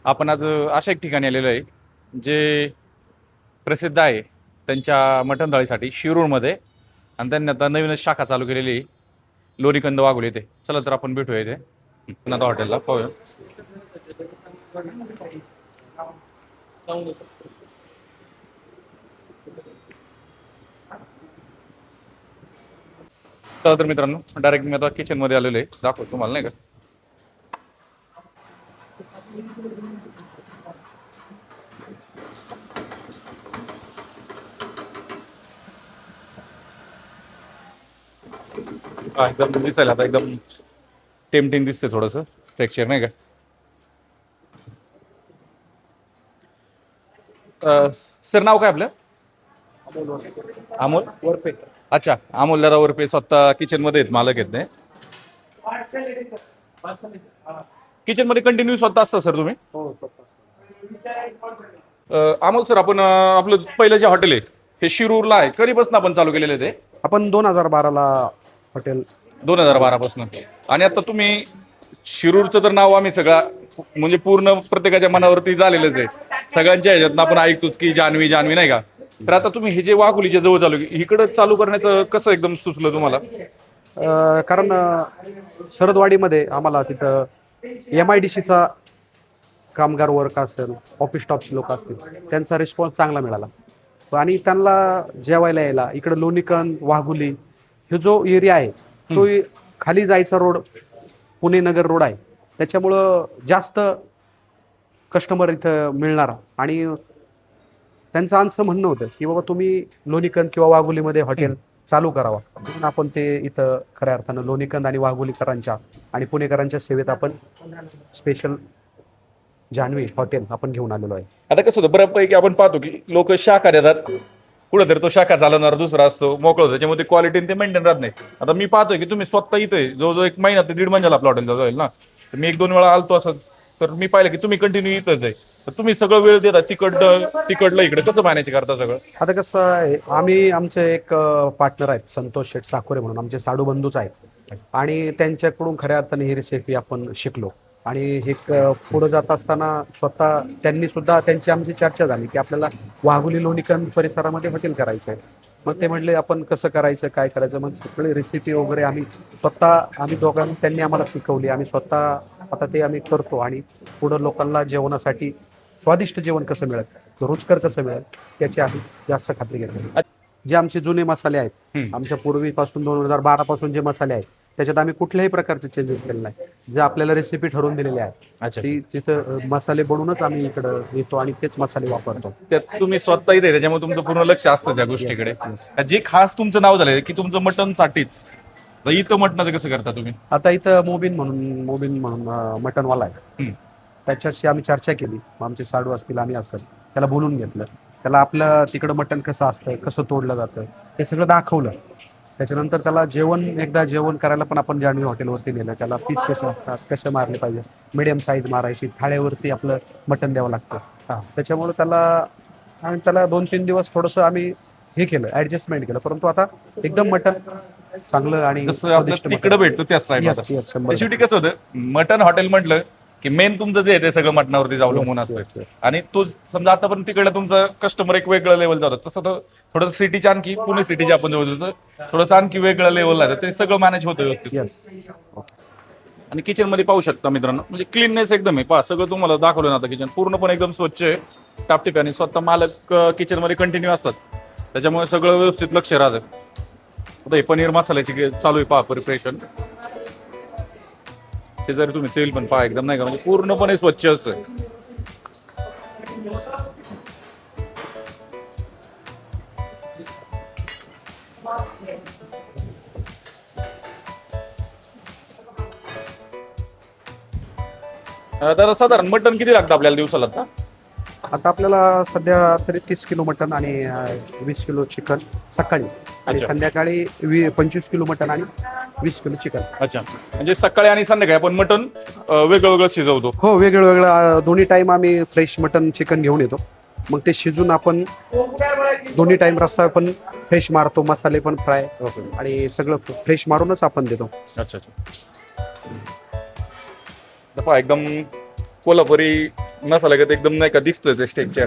आपण आज अशा एक ठिकाणी आलेलो आहे जे प्रसिद्ध आहे त्यांच्या मटण थाळीसाठी शिरूरमध्ये. आणि त्यांनी आता नवीनच शाखा चालू केलेली आहे लोणीकंद वाघोली इथे. चला तर आपण भेटूया इथे पुन्हा हॉटेलला पाहूया. चला तर मित्रांनो डायरेक्ट मी आता किचन मध्ये आलेलो आहे, दाखवतो तुम्हाला नाही का. हा एकदम दिसायला आता एकदम टेम्पटिंग दिसते थोडस टेक्स्चर नाही का. सर नाव काय आपलं? अमोल वरपे. अच्छा, अमोल दादा वरपे स्वतः किचन मध्ये आहेत, मालक आहेत ते. किचन मध्ये कंटिन्यू स्वतः असता सर तुम्ही? अमोल सर, आपण आपलं पहिलं जे हॉटेल आहे हे शिरूरला आहे, कधीपासून आपण चालू केलेलं आहे ते? आपण 2012ला हॉटेल 2012 पासून. आणि आता तुम्ही शिरूरचं तर नाव आम्ही सगळा म्हणजे पूर्ण प्रत्येकाच्या मनावरती झालेलंच आहे. सगळ्यांच्या ह्याच्यातनं आपण ऐकतोच की जान्हवी जान्हवी नाही का. तर आता तुम्ही हे जे वाघोलीच्या जवळ चालू इकडं चालू करण्याचं कसं एकदम सुचलं तुम्हाला? कारण सरदवाडीमध्ये आम्हाला तिथं MIDCचा कामगार वर्क असेल, ऑफिस स्टाफचे लोक असतील, त्यांचा रिस्पॉन्स चांगला मिळाला. आणि त्यांना जेवायला यायला इकडं लोणीकंद वाघोली हे जो एरिया आहे तो खाली जायचा रोड पुणे नगर रोड आहे, त्याच्यामुळं जास्त कस्टमर इथं मिळणार. आणि त्यांचं असं म्हणणं होतं की बाबा तुम्ही लोणीकंद किंवा वाघोलीमध्ये हॉटेल चालू करावा, म्हणून आपण ते इथं खऱ्या अर्थानं लोणीकंद आणि वाघोलीकरांच्या आणि पुणेकरांच्या सेवेत आपण स्पेशल जान्हवी हॉटेल आपण घेऊन आलेलो आहे. आता कसं होतं बऱ्यापैकी आपण पाहतो की लोक शाखा देतात, कुठेतरी तो शाखा चालवणार दुसरा असतो मोकळं होतं, त्याच्यामध्ये क्वालिटी ते मेंटेन राहत नाही. आता मी पाहतोय की तुम्ही स्वतः इथे जवळजवळ 1 महिना ते 1.5 महिन्याला आपलं हॉटेल जाईल ना. तर मी 1-2 वेळा आलतो असं, तर मी पाहिलं की तुम्ही कंटिन्यू इथंच आहे. तर तुम्ही सगळं वेळ देता तिकडलं इकडे कसं मॅनेज करता सगळं? आता कसं आहे, आमचे एक पार्टनर आहेत संतोष शेठ साखोरे म्हणून, आमचे साडू बंधूच आहेत. आणि त्यांच्याकडून खऱ्या अर्थाने ही रेसिपी आपण शिकलो. आणि हे पुढे जात असताना स्वतः त्यांनी सुद्धा त्यांची आमची चर्चा झाली की आपल्याला वाघोली लोणीकंद परिसरामध्ये हॉटेल करायचं आहे. मग ते म्हणले आपण कसं करायचं काय करायचं, मग सगळी रेसिपी वगैरे आम्ही दोघांनी त्यांनी आम्हाला शिकवली. आम्ही स्वतः आता ते आम्ही करतो आणि पुढं लोकांना जेवणासाठी स्वादिष्ट जेवण कसं मिळेल, रुचकर कसं मिळेल त्याची आम्ही जास्त खात्री घेतो. जे आमचे जुने मसाले आहेत, आमच्या पूर्वीपासून 2012 पासून जे मसाले आहेत त्याच्यात आम्ही कुठल्याही प्रकारचे चेंजेस केले नाही. जे आपल्याला रेसिपी ठरवून दिलेली आहे ती तिथं मसाले बनवूनच आम्ही इकडं येतो आणि तेच मसाले वापरतो. त्यात तुम्ही स्वतः इथे त्याच्यामुळे तुमचं पूर्ण लक्ष असतं त्या गोष्टीकडे. जे खास तुमचं नाव झालंय की तुमचं मटनसाठीच, तर इथं मटणाचं कसं करता तुम्ही? आता इथं मोबिन म्हणून मटनवाला आहे, त्याच्याशी आम्ही चर्चा केली. आमचे साडू असतील आम्ही असेल त्याला बोलून घेतलं, त्याला आपलं तिकडं मटण कसं असतं कसं तोडलं जातं हे सगळं दाखवलं. त्याच्यानंतर त्याला जेवण करायला पण आपण जान्हवी हॉटेलवरती नेलं. त्याला पीस कसे असतात कसे मारले पाहिजे, मिडियम साईज मारायची, थाळ्यावरती आपलं मटण द्यावं लागतं. त्याच्यामुळे त्याला 2-3 दिवस थोडंसं आम्ही हे केलं, ऍडजस्टमेंट केलं. परंतु आता एकदम मटण चांगलं आणि जसं आपलं तिकडं भेटतो त्याच टाईप. शेवटी कसं होतं मटन हॉटेल म्हटलं की मेन तुमचं जे आहे ते सगळं मटणावरती अवलंबून असतं. आणि तो समजा आतापर्यंत तिकडलं तुमचं कस्टमर एक वेगळं लेवलचा होतं, तसं तर थोडंसं सिटीच्या आणखी पुणे सिटीच्या आपण जवळ होतं थोडंसं आणखी वेगळं लेवल आहे, ते सगळं मॅनेज होतं व्यवस्थित. आणि किचन मध्ये पाहू शकता मित्रांनो, म्हणजे क्लीननेस एकदम आहे. पहा सगळं तुम्हाला दाखवलं ना, आता किचन पूर्णपणे एकदम स्वच्छ आहे, टापटिप. आणि स्वतः मालक किचन मध्ये कंटिन्यू असतात, त्याच्यामुळे सगळं व्यवस्थित लक्ष राहतं. आता हे पनीर मसाल्याची चालू आहे पहा प्रिपरेशन. शेजारी तुम्ही तेल पण पहा एकदम नाही का, म्हणजे पूर्णपणे स्वच्छ असतं. तर साधारण मटण किती लागतं आपल्याला दिवसाला आता आपल्याला सध्या तरी 30 किलो मटण आणि 20 किलो चिकन सकाळी, आणि संध्याकाळी 25 किलो मटण आणि 20 किलो चिकन. अच्छा, म्हणजे सकाळी आणि संध्याकाळी आपण मटण वेगळं वेगळं शिजवतो? हो, वेगळं दोन्ही टाइम आम्ही फ्रेश मटण चिकन घेऊन येतो. मग ते शिजून आपण दोन्ही टाइम रस्सा पण फ्रेश मारतो, मसाले पण फ्राय आणि सगळं फ्रेश मारूनच आपण देतो. अच्छा अच्छा, एकदम कोल्हापुरी मसाला गत एकदम नाही का दिसतं ते स्टेकच्या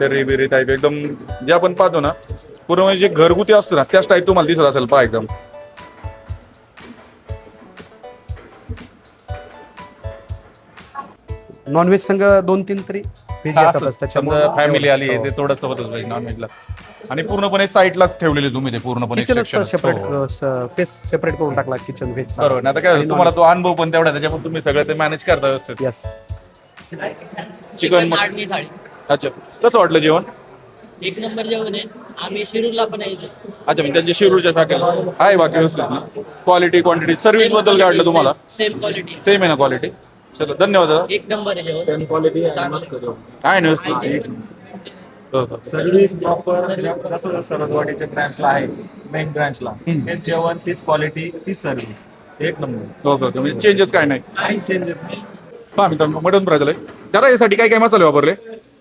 तर्री बिरी टाईप एकदम जे आपण पाहतो ना पूर्ण म्हणजे जे घरगुती असतो ना त्याच टाईप तुम्हाला दिसत असेल पहा एकदम. नॉनव्हेज संघ 2-3 तरी व्हेज येतातच त्याच्यामुळे फॅमिली आली ते थोडंसं होतच पाहिजे नॉनव्हेजला. आणि पूर्णपणे साईडलाच ठेवलेले तुम्ही ते पूर्णपणे section. सेपरेट हो. पेस सेपरेट करून टाकला किचन व्हेज. बरोबर ना. आता काय झालं, तुम्हाला तो अनुभव पण तेवढा त्याच्यामुळे तुम्ही सगळं ते मॅनेज करता व्यवस्थित. यस. चिकन नाडणी थाळी अच्छा कसं वाटलं जेवण? एक नंबर जेवण आहे. आम्ही शिरूरला पण यायचो. अच्छा म्हणजे त्यांच्या शिरूरच्या शाखेला आहे बाकी व्यवस्थित ना. क्वालिटी क्वांटिटी सर्व्हिस बद्दल काय वाटलं तुम्हाला? सेम क्वालिटी सेम आहे ना क्वालिटी? चला धन्यवाद दादा. एक नंबर आहे जेवण. क्वालिटी आहे मस्त आहे ना व्यवस्थित. हो, हो. सर्व्हिस प्रॉपर जसं सरदवाडीच्या ब्रांचला आहे मेन ब्रांचला तेच जेवण तीच क्वालिटी तीच सर्व्हिस एक नंबर. हो, हो. म्हणजे चेंजेस काय नाही. काही चेंजेस नाही. पहा मित्रांनो मटन फ्राय झालंय. जरा यासाठी काय काय मसाले वापरले?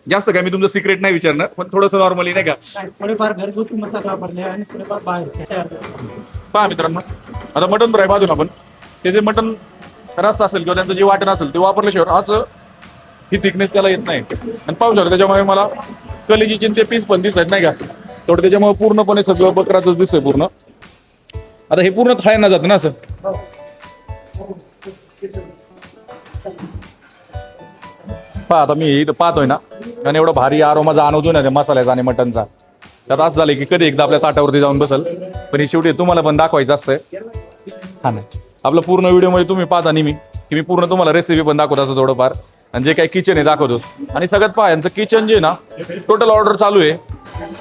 जास्त काय मी तुमचं सिक्रेट नाही विचारणार पण थोडंसं नॉर्मली नाही का. थोडेफार घरगुती मसाला वापरले आणि थोडेफार बाहेर. पहा मित्रांनो आता मटन फ्राय बाजून आपण ते जे मटन रस्सा असेल किंवा त्यांचं जे वाटण असेल ते वापरल्याशिवाय असं ही थिकनेस त्याला येत नाही. आणि पाहू शकतो त्याच्यामुळे मला कलेजी चिंचे पीस पण दिसत नाही का तेवढं त्याच्यामुळे पूर्णपणे सगळं बकराचंच दिसतंय पूर्ण. आता हे पूर्ण खायला जातं ना असं. पहा आता मी इथं पाहतोय ना आणि एवढं भारी आरोमा जाणवतोय ना त्या मसाल्याचा आणि मटनचा. त्यात असं झालं की कधी एकदा आपल्या ताटावरती जाऊन बसल पण हे शेवटी तुम्हाला पण दाखवायचं असतंय. हा नाही आपलं पूर्ण व्हिडिओमध्ये तुम्ही पाहता नेहमी की मी पूर्ण तुम्हाला रेसिपी पण दाखवत असतो थोडंफार आणि जे काही किचन आहे दाखवतो. आणि सगळ्यात पहा यांचं किचन जे ना टोटल ऑर्डर चालू आहे.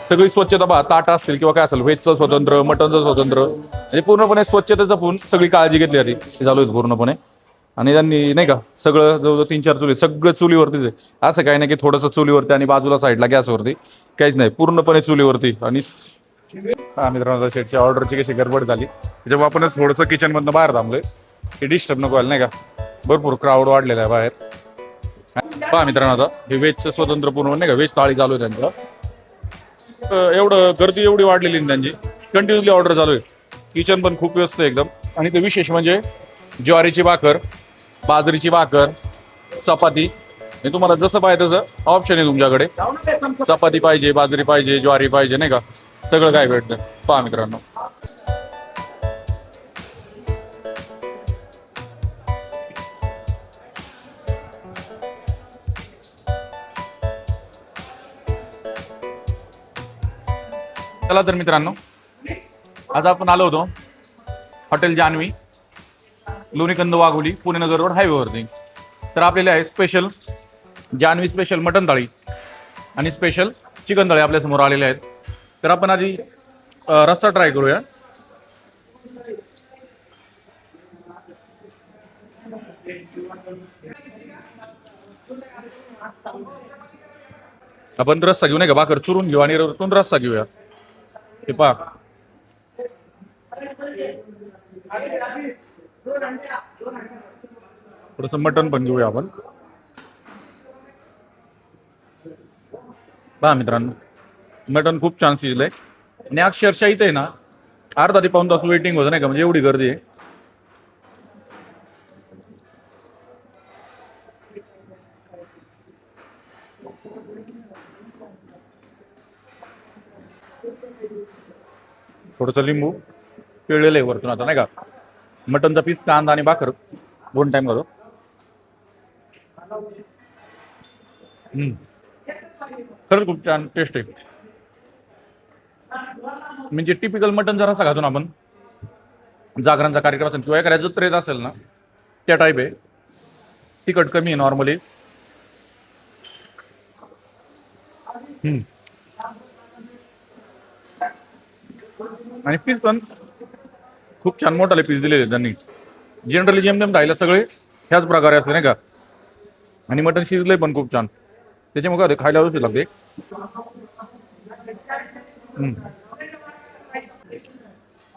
सगळी स्वच्छता पहा ताट असतील किंवा काय असेल व्हेजचं स्वतंत्र मटनचं स्वतंत्र म्हणजे पूर्णपणे स्वच्छतेचं पण सगळी काळजी घेतली जाते. ते चालू आहे पूर्णपणे. आणि त्यांनी नाही का सगळं जवळजवळ 3-4 चुली सगळं चुलीवरतीच आहे. असं काही नाही की थोडंसं चुलीवरती आणि बाजूला साईडला गॅसवरती काहीच नाही पूर्णपणे चुलीवरती. आणि मित्रांनो शेटची ऑर्डरची कशी गडबड झाली जेव्हा आपण थोडंसं किचनमधनं बाहेर थांबलोय हे डिस्टर्ब नको व्हायला नाही का. भरपूर क्राऊड वाढलेला आहे बाहेर. पहा मित्रांनो आता हे व्हेजचं स्वतंत्र पूर्ण नाही का व्हेज थाळी चालू आहे त्यांचं. एवढं गर्दी एवढी वाढलेली आहे त्यांची कंटिन्युअसली ऑर्डर चालू आहे. किचन पण खूप व्यस्त आहे एकदम. आणि ते विशेष म्हणजे ज्वारीची भाकर बाजरीची भाकर चपाती हे तुम्हाला जसं पाहिजे तसं ऑप्शन आहे तुमच्याकडे. चपाती पाहिजे बाजरी पाहिजे ज्वारी पाहिजे नाही का सगळं काय भेटतं. पहा मित्रांनो चला तर मित्रांनो आज आपण आलो होतो हॉटेल जान्हवी लोणीकंद वाघोली पुणे नगर रोड हायवेवरती. तर आपल्याला आहे स्पेशल जान्हवी स्पेशल मटन थाळी आणि स्पेशल चिकन थाळी आपल्यासमोर आलेले आहेत. तर आपण आधी रस्सा ट्राय करूया. आपण रस्सा घेऊ नाही का भाकर चुरून घेऊ आणि वरतून रस्सा घेऊया. हे पहा थोडस मटन पण घेऊया आपण. पहा मित्रांनो मटन खूप छान शिजलंय आणि अक्षरशः इथे ना अर्धा ते पाऊण तास वेटिंग होतं नाही का म्हणजे एवढी गर्दी आहे. थोडस लिंबू पिळलेलं आहे वरतून आता नाही का. मटनचा पीस कांदा आणि भाकर 2 टाइम खातो. खरंच खूप छान टेस्ट आहे. म्हणजे टिपिकल मटन जर असा खातो ना आपण जागरणचा कार्यक्रम असेल किंवा एखाद्या जत्रेत असेल ना त्या टाईप आहे. तिखट कमी आहे नॉर्मली. आणि पीस पण खूप छान मोठाले पीस दिलेले त्यांनी. जनरली जेमतेम खायला सगळे ह्याच प्रकारे असते नाही का. आणि मटन शिजलंय पण खूप छान त्याच्यामुळे काय खायला व्यवस्थित लागते.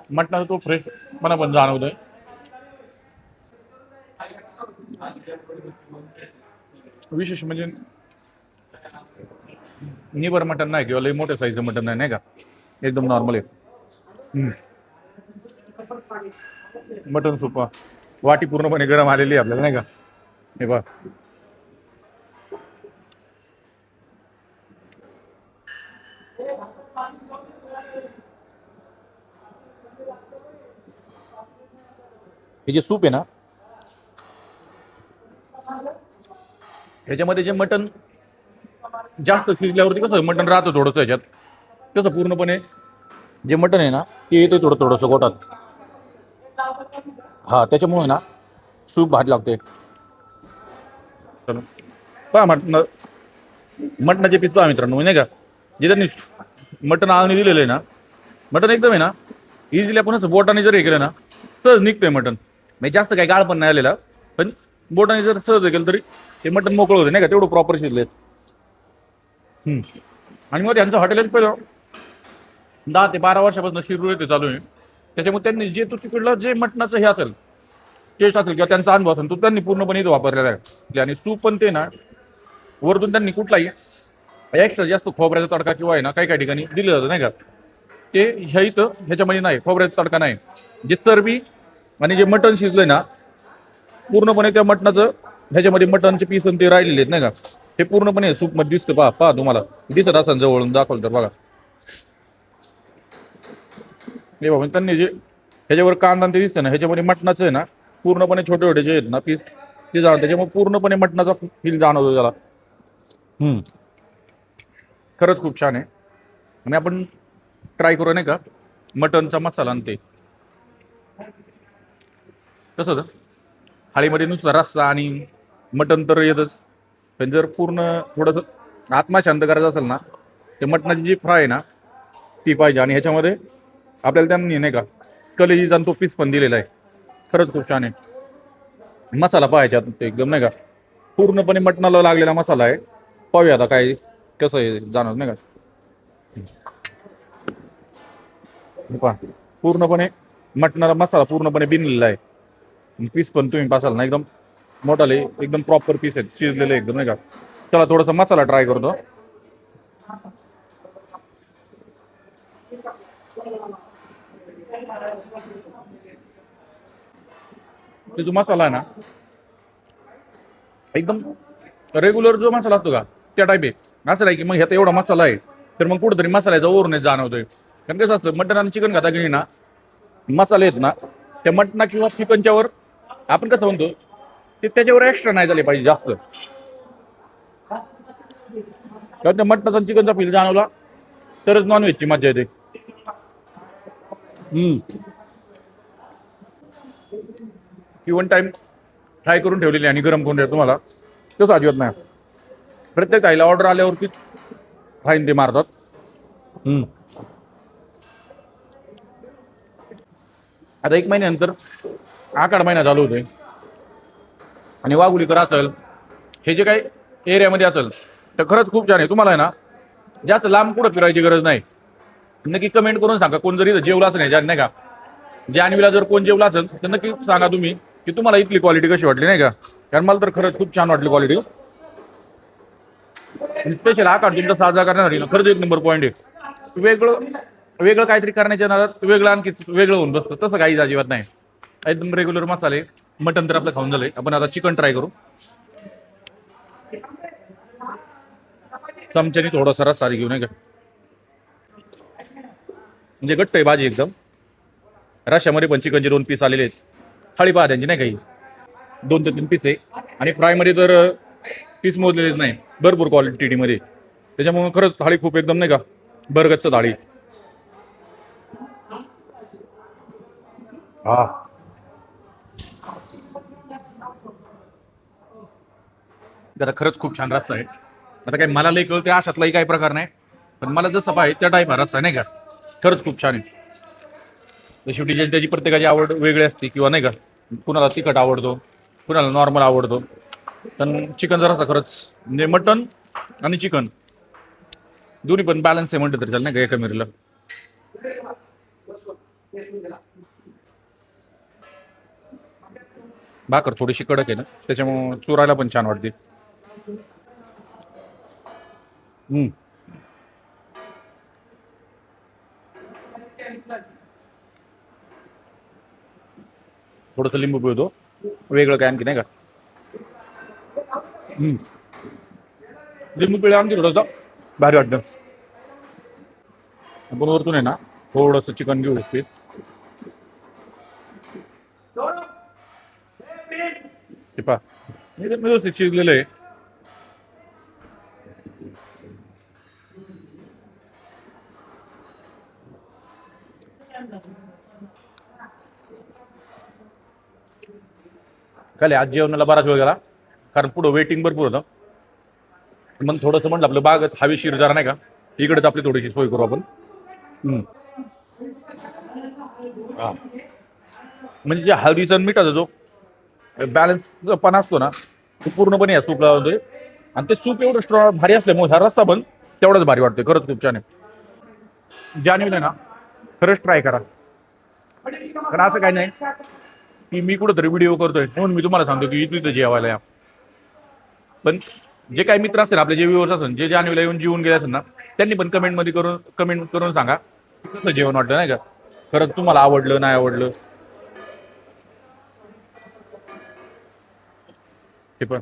मटणाचा तो फ्रेश मला पण जाणवतोय. विशेष म्हणजे निबर मटन नाही किंवा लई मोठ्या साईजचं मटन नाही का एकदम नॉर्मल आहे. मटन सूप वाटी पूर्णपणे गरम आलेली आहे आपल्याला नाही का. हे बघ हे जे सूप आहे ना, ह्याच्यामध्ये जे मटण जास्त शिजल्यावरती कसं मटण राहतं थोडंसं ह्याच्यात, तसं पूर्णपणे जे मटण आहे ना ते येतं थोडं थोडंसं गोटात. हा, त्याच्यामुळे ना सूप भात लागते. पहा मटणाचे पीस पहा मित्रांनो, नाही का, जे त्यांनी मटण आळणी दिलेलं आहे ना, मटण एकदम आहे ना इझिली आपण असं बोटाने जर हे केलं ना सहज निघतंय मटण. म्हणजे जास्त काही गाळ पण नाही आलेला, पण बोटाने जर सहज हे केलं तरी ते मटण मोकळं होतं, नाही का, तेवढं प्रॉपर शिजलेत. आणि मग त्यांचं हॉटेलच पहिलं 10 ते 12 वर्षापासून शिरूर येते चालू आहे. त्याच्यामुळे त्यांनी जे तो तिकडलं जे मटणाचं हे असेल, टेस्ट असेल किंवा त्यांचा अनुभव असेल तो त्यांनी पूर्णपणे इथं वापरलेला आहे. आणि सूप पण ते ना वरतून त्यांनी कुठलाही एक्स्ट्रा जास्त खोबऱ्याचा तडका किंवा आहे ना काही काही ठिकाणी दिलं जातं, नाही का, ते ह्या इथं ह्याच्यामध्ये नाही, खोबऱ्याचा तडका नाही. जे चरबी आणि जे मटण शिजलंय ना पूर्णपणे त्या मटणाचं ह्याच्यामध्ये मटणचे पीस ते राहिलेले आहेत, नाही का, हे पूर्णपणे सूप मध्ये दिसतं. पहा तुम्हाला दिसत असेल जवळून दाखवलं तर बघा. हे बघा त्यांनी जे ह्याच्यावर कांदा ते दिसतं ना, ह्याच्यामध्ये मटणाचं आहे ना पूर्णपणे छोटे छोटे जे आहेत ना पीस ते जाणवतं, त्याच्यामुळे पूर्णपणे मटणाचा फील जाणवतो त्याला. खरंच खूप छान आहे. आणि आपण ट्राय करू, नाही का, मटणचा मसाला आणि ते कसं होतं थाळीमध्ये नुसता रस्सा आणि मटण तर येतच, पण जर पूर्ण थोडंसं आत्मा शांत करायचा असेल ना ते मटणाची जी फ्राय आहे ना ती पाहिजे. आणि ह्याच्यामध्ये आपल्याला त्यांनी नाही का कलेजीचा तो पीस पण दिलेला आहे. खरंच खूप छान आहे. मसाला पाहायचा एकदम, नाही का, पूर्णपणे मटणाला लागलेला मसाला आहे. पाहूया आता काय कसं आहे जाणवत, नाही का. पहा पूर्णपणे मटणाला मसाला पूर्णपणे बिनलेला आहे. पीस पण तुम्ही पासाल ना एकदम मोठाले, एकदम प्रॉपर पीस आहेत शिजलेले एकदम, नाही का. चला थोडासा मसाला ट्राय करतो. जो मसाला आहे ना एकदम रेग्युलर जो मसाला असतो का त्या टाईप आहे. असं नाही की मग ह्यात एवढा मसाला आहे तर मग कुठेतरी मसाल्याचा ओरनेच जाणवतोय. कारण कसं असतं मटण आणि चिकन खाता की ना मसाले आहेत ना त्या मटणा किंवा चिकनच्या वर आपण कसं म्हणतो ते त्याच्यावर एक्स्ट्रा नाही झाले पाहिजे जास्त. कारण त्या मटणाचा चिकनचा फील जाणवला तरच नॉनव्हेजची मजा येते. की वन टाइम फ्राय करून ठेवलेली आणि गरम करून ठेवतो तुम्हाला तसं अजिबात नाही. प्रत्येक ताईला ऑर्डर आल्यावरती फाईन ते मारतात. आता 1 महिन्यानंतर आखाड महिना चालू होतोय आणि वाघुलीकर असेल हे जे काही एरियामध्ये असेल तर खरंच खूप छान आहे. तुम्हाला आहे ना जास्त लांब कुठं फिरायची गरज नाही. नक्की कमेंट करून सांगा कोण जरी जेवला असेल नाही का, जान्हवीला जर कोण जेवला असेल तर नक्की सांगा तुम्ही की तुम्हाला इथली क्वालिटी कशी वाटली, नाही का. कारण मला तर खरंच खूप छान वाटली क्वालिटी. स्पेशल आखाड तुमचा साजरा करण्यासाठी ना खरंच 1 नंबर पॉईंट आहे. वेगळं काहीतरी करण्याच्या नादात वेगळं आणखी वेगळं होऊन बसतं, तसं काहीच अजिबात नाही. एकदम रेग्युलर मसाले. मटन तर आपलं खाऊन झालंय, आपण आता चिकन ट्राय करू. चमच्याने थोडासा रस्सा घेऊ, नाही का, म्हणजे घट्ट आहे भाजी एकदम. रश्श्यामध्ये पण चिकनचे 2 पीस आलेले आहेत. थाळी पहा त्यांची, नाही काही 2 ते 3 पीस आहे. आणि फ्रायमध्ये तर पीस मोजलेलेच नाही, भरपूर क्वालिटीमध्ये. त्याच्यामुळे खरंच थाळी खूप एकदम, नाही का, बरगतचं थाळी. जरा खरंच खूप छान रस्सा आहे. आता काय मला लई कळते अशातलाही काही प्रकार नाही, पण मला जसं पाहिजे त्या टाईप हा रस्सा, नाही का. खरंच खूप छान आहे. शेवटी त्याची प्रत्येकाची आवड वेगळी असते किंवा नाही का, कुणाला तिखट आवडतो, कुणाला नॉर्मल आवडतो. पण चिकनचा रस्सा खरंच म्हणजे मटन आणि चिकन दोन्ही पण बॅलन्स आहे म्हणतं तरी चालेल, नाही का, एका मिरीला. भाकर थोडीशी कडक आहे ना त्याच्यामुळे चुरायला पण छान वाटते. थोडस लिंबू पिळतो, वेगळं काय आणखी, नाही का. लिंबू पिळा आणखी थोडंसं भारी वाटतं. आपण वरतून आहे ना थोडंसं चिकन घेऊ पीस. हे पहा एकदम व्यवस्थित शिजलेलं आहे. काय आज जेवणाला बराच वेळ गेला कारण पुढं वेटिंग भरपूर होतं. मग थोडंसं म्हटलं आपलं बागच हवेशीर जरा नाही का इकडेच आपली थोडीशी सोय करू आपण. हा. म्हणजे जे हळदीचा आणि मिठाचा जो बॅलन्स पण असतो ना तो पूर्णपणे या सूपला होतोय. आणि ते सूप एवढं स्ट्रॉंग भारी असल्यामुळे हा रस्सा पण तेवढाच भारी वाटतोय. खरंच खूप छान आहे. जानेवारी ना खरंच ट्राय करा. कारण असं काही नाही की मी कुठंतरी व्हिडिओ करतोय म्हणून मी तुम्हाला सांगतो की इथं जेवायला या. पण जे काही मित्र असतील आपले जे व्ह्यूअर्स असेल जे जानेवारीला येऊन जेवून गेले असेल ना त्यांनी पण कमेंट करून सांगा कसं जेवण वाटलं नाही का. खरंच तुम्हाला आवडलं नाही आवडलं ते पण.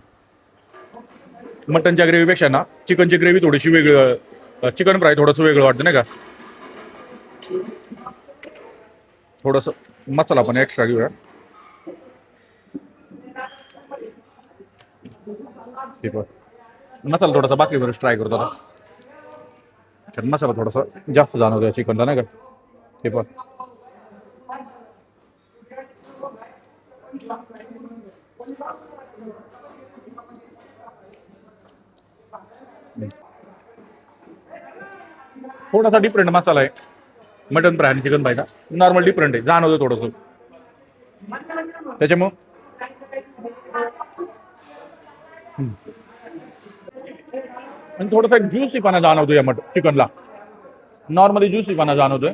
मटनच्या ग्रेव्हीपेक्षा ना चिकनची ग्रेव्ही थोडीशी वेगळं चिकन फ्राय थोडंसं वेगळं वाटतं नाही का. थोडंसं मसाला पण एक्स्ट्रा घेऊया. मसाला थोडासा बाकी बरं ट्राय करतो आता. मसाला थोडासा जास्त जाणवतो चिकनला नाही का. हे पण थोडासा डिफरंट मसाला आहे मटन फ्राय आणि चिकन फ्रायचा. नॉर्मल डिफरंट आहे जाणवतं थोडंसं त्याच्यामुळं. आणि थोडासा ज्युसीपणा जाणवतो या चिकनला. नॉर्मली ज्युसीपणा जाणवतोय.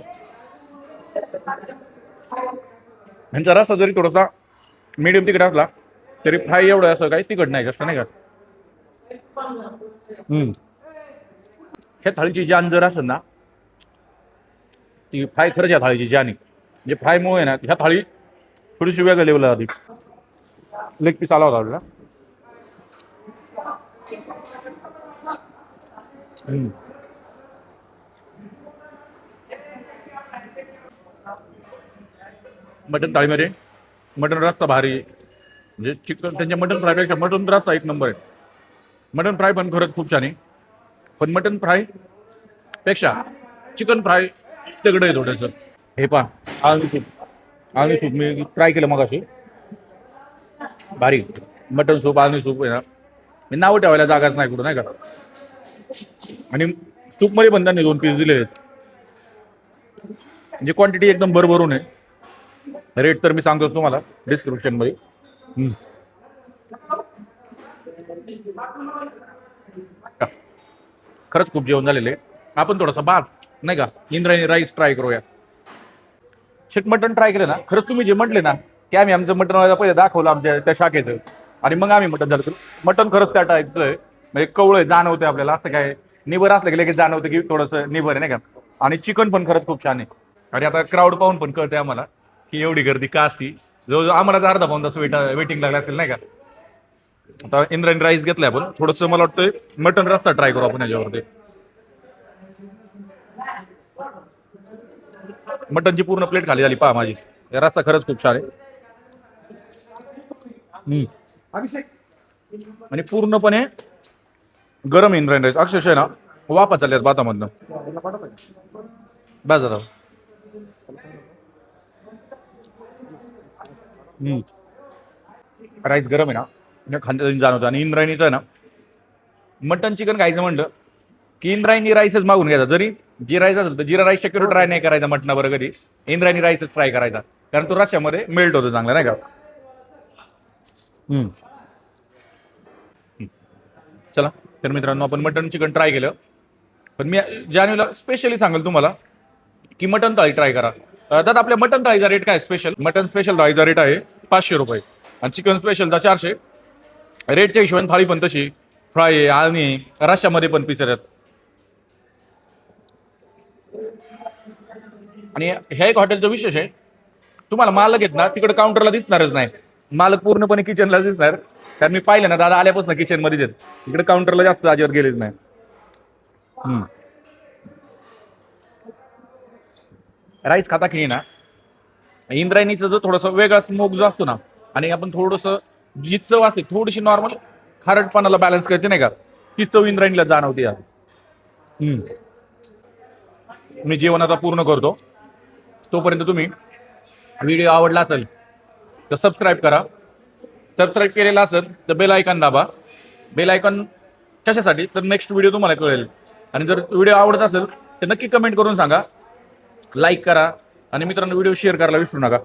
ह्यांचा रस्सा जरी थोडासा मीडियम तिखट असला तरी फ्राय एवढं असं काही तिखट नाही जास्त नाही का. ह्या थाळीची जान जर असेल ना ती फ्राय खरंच या थाळीची जान आहे. म्हणजे फ्रायमुळे ना ह्या थाळी थोडीशी वेगळ्या लेवलला आली. लेग पीस आला होता आपल्याला. मटन थाळीमध्ये मटन रस्सा भारी म्हणजे चिकन त्यांच्या मटन फ्रायपेक्षा मटन रस्सा एक नंबर आहे. मटन फ्राय पण खरंच खूप छान आहे. पण मटन फ्राय पेक्षा चिकन फ्राय तगडं आहे थोडंसं. हे पहा आळणी सूप मी ट्राय केलं मग अशी भारी मटन सूप आळणी सूप आहे ना. मी नावं ठेवायला जागाच नाही कुठं नाही का. आणि सूपमध्ये पण त्यांनी 2 पीस दिले आहेत. म्हणजे क्वांटिटी एकदम भरभरून आहे. रेट तर मी सांगतो तुम्हाला डिस्क्रिप्शन मध्ये. खरंच खूप जेवण झालेले. आपण थोडासा भात नाही का इंद्रायणी राईस ट्राय करूया. शेट मटन ट्राय केलं ना खरंच तुम्ही जे म्हटले ना की आम्ही आमचं मटन पहिले दाखवलं आमच्या त्या शाखेचं आणि मग आम्ही मटन झालं. मटन खरंच त्या टाईपचं आहे. म्हणजे कवळं जणवते आपल्याला. असं काय निबर असलं की लगेच जाणवतं की थोडंसं निबर आहे नाही का. आणि चिकन पण खरंच खूप छान आहे. आणि आता क्राऊड पाहून पण कळते आम्हाला की एवढी गर्दी का असती. जवळजवळ आम्हाला अर्धा पाऊन तास वेटिंग लागला असेल नाही का. आता इंद्रायणी राईस घेतलाय आपण. थोडंसं मला वाटतंय मटन रस्सा ट्राय करू आपण याच्यावरती. मटनची पूर्ण प्लेट खाली झाली पहा माझी. रस्सा खरंच खूप छान आहे. आणि पूर्णपणे गरम इंद्रायणी राईस अक्षरशः ना वापा चालल्यात भातामधनं बाजारा. राईस गरम आहे ना खांद्या जाणवतं. आणि इंद्रायणीचं आहे ना मटन चिकन खायचं म्हणलं की इंद्रायणी राईसच मागून घ्यायचा. जरी जी राईस असेल तर जिरा राईस शक्यतो ट्राय नाही करायचा मटणाबरोबर कधी. इंद्रायणी राईसच ट्राय करायचा कारण तो रश्श्यामध्ये मेल्ट होतो चांगला नाही का. चला तर मित्रांनो आपण मटन चिकन ट्राय केलं. पण मी जानेवारीला स्पेशली सांगेल तुम्हाला की मटन थाळी ट्राय करा. दादा आपल्या मटन थाळीचा रेट काय स्पेशल. मटन स्पेशल थाळीचा रेट आहे 500 रुपये आणि चिकन स्पेशलचा 400. रेटच्या हिशोबाने थाळी पण तशी फ्राय आहे आळणी आहे रश्श्यामध्ये पण पीस येतात. आणि ह्या एक हॉटेलचं विशेष आहे तुम्हाला मालक आहेत ना तिकडे काउंटरला दिसणारच नाही. मालक पूर्णपणे किचनला दिसणार. कारण मी पाहिलं ना दादा आल्यापासून किचन मध्येच आहेत. तिकडे काउंटरला जास्त जागेवर गेलेच नाही. राईस खाता की ना इंद्रायणीचं जो थोडंसं वेगळा स्मोक जो असतो ना आणि आपण थोडंसं जी चव असते थोडीशी नॉर्मल खारटपणाला बॅलन्स करते नाही का ती चव इंद्रायणीला जाणवते यार. मी जेवण आता पूर्ण करतो तोपर्यंत तुम्ही व्हिडिओ आवडला असेल तर सबस्क्राईब करा. सबस्क्राईब केलेला असेल तर बेल आयकॉन दाबा. बेल आयकॉन कशासाठी तर नेक्स्ट व्हिडिओ तुम्हाला कळेल. आणि जर व्हिडिओ आवडत असेल तर नक्की कमेंट करून सांगा. लाईक करा आणि मित्रांनो व्हिडिओ शेअर करायला विसरू नका.